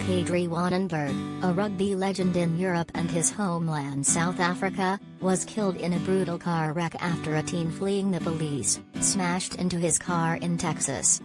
Pedrie Wannenburg, a rugby legend in Europe and his homeland South Africa, was killed in a brutal car wreck after a teen fleeing the police smashed into his car in Texas.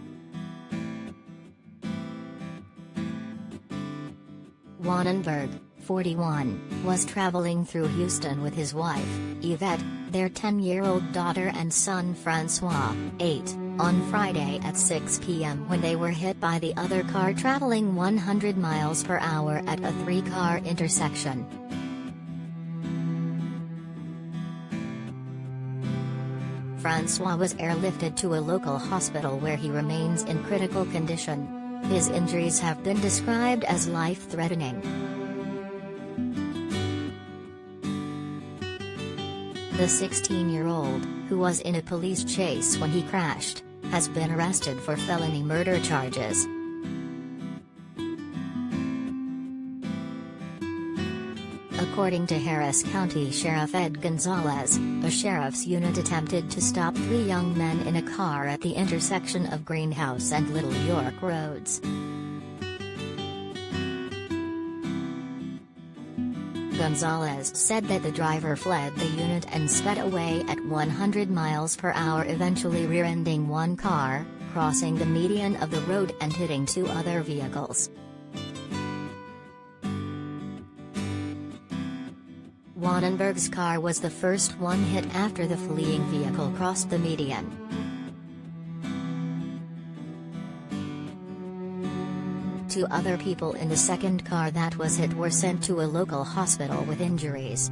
Wannenburg, 41, was traveling through Houston with his wife, Evette, their 10-year-old daughter and son Francois, 8, on Friday at 6 p.m. when they were hit by the other car traveling 100 miles per hour at a three-car intersection. Francois was airlifted to a local hospital where he remains in critical condition. His injuries have been described as life-threatening. The 16-year-old, who was in a police chase when he crashed, has been arrested for felony murder charges. According to Harris County Sheriff Ed Gonzalez, a sheriff's unit attempted to stop three young men in a car at the intersection of Greenhouse and Little York Roads. Gonzalez said that the driver fled the unit and sped away at 100 miles per hour, eventually rear-ending one car, crossing the median of the road and hitting two other vehicles. Wannenburg's car was the first one hit after the fleeing vehicle crossed the median. Two other people in the second car that was hit were sent to a local hospital with injuries.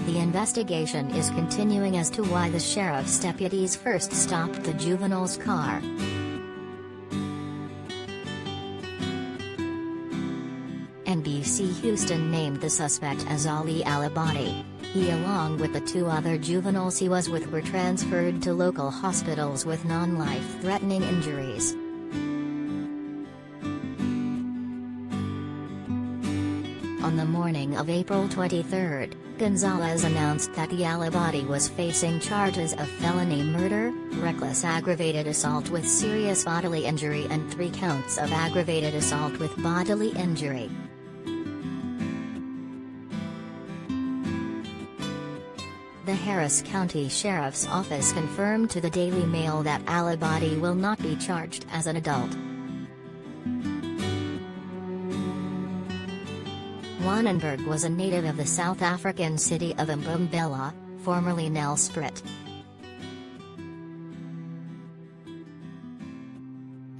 The investigation is continuing as to why the sheriff's deputies first stopped the juvenile's car. NBC Houston named the suspect as Ali Alabadi. He, along with the two other juveniles he was with, were transferred to local hospitals with non-life-threatening injuries. On the morning of April 23, Gonzalez announced that the Alabadi was facing charges of felony murder, reckless aggravated assault with serious bodily injury and 3 counts of aggravated assault with bodily injury. The Harris County Sheriff's Office confirmed to the Daily Mail that Alabadi will not be charged as an adult. Wannenburg was a native of the South African city of Mbombela, formerly Nelspruit.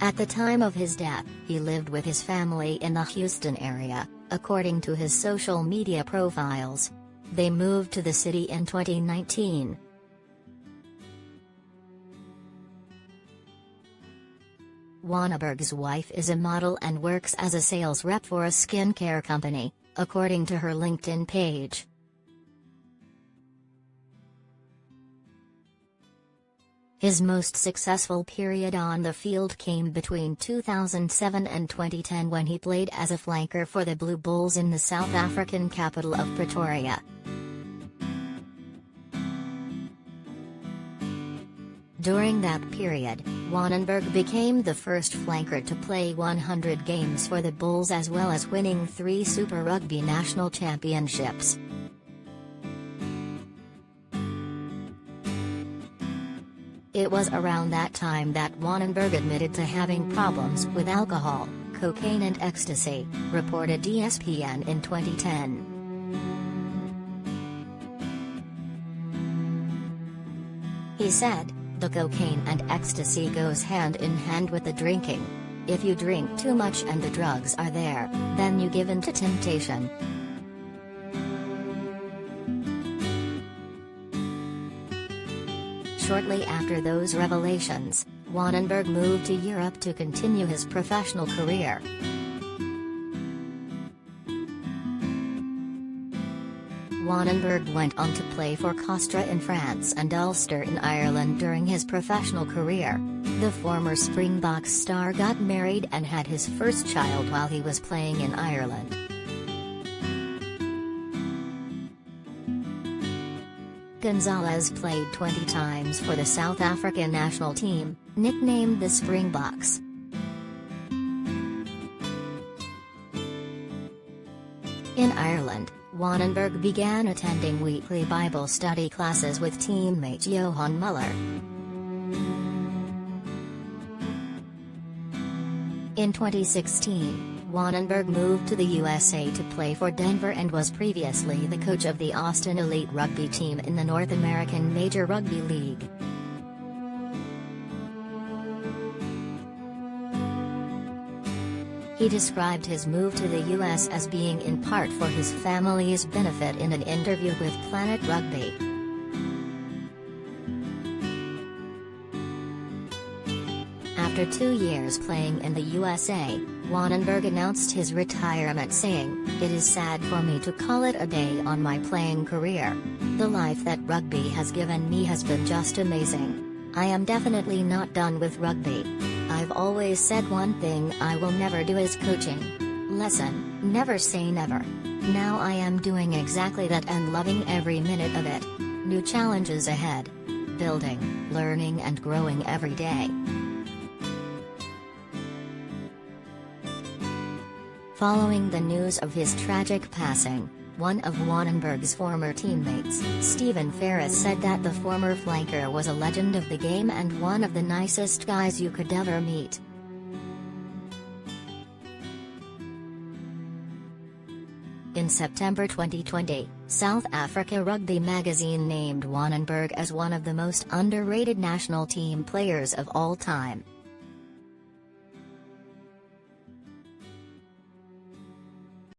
At the time of his death, he lived with his family in the Houston area, according to his social media profiles. They moved to the city in 2019. Wannenburg's wife is a model and works as a sales rep for a skincare company, according to her LinkedIn page. His most successful period on the field came between 2007 and 2010 when he played as a flanker for the Blue Bulls in the South African capital of Pretoria. During that period, Wannenburg became the first flanker to play 100 games for the Bulls, as well as winning 3 Super Rugby national championships. It was around that time that Wannenburg admitted to having problems with alcohol, cocaine and ecstasy, reported ESPN in 2010. He said, "The cocaine and ecstasy goes hand in hand with the drinking. If you drink too much and the drugs are there, then you give in to temptation." Shortly after those revelations, Wannenburg moved to Europe to continue his professional career. Wannenburg went on to play for Castres in France and Ulster in Ireland during his professional career. The former Springboks star got married and had his first child while he was playing in Ireland. Gonzalez played 20 times for the South African national team, nicknamed the Springboks. In Ireland, Wannenburg began attending weekly Bible study classes with teammate Johan Muller. In 2016, Wannenburg moved to the USA to play for Denver and was previously the coach of the Austin Elite rugby team in the North American Major Rugby League. He described his move to the US as being in part for his family's benefit in an interview with Planet Rugby. After 2 years playing in the USA, Wannenburg announced his retirement, saying, "It is sad for me to call it a day on my playing career. The life that rugby has given me has been just amazing. I am definitely not done with rugby. I've always said one thing I will never do is coaching. Lesson, never say never. Now I am doing exactly that and loving every minute of it. New challenges ahead. Building, learning and growing every day." Following the news of his tragic passing, one of Wannenburg's former teammates, Stephen Ferris, said that the former flanker was a legend of the game and one of the nicest guys you could ever meet. In September 2020, South Africa Rugby magazine named Wannenburg as one of the most underrated national team players of all time.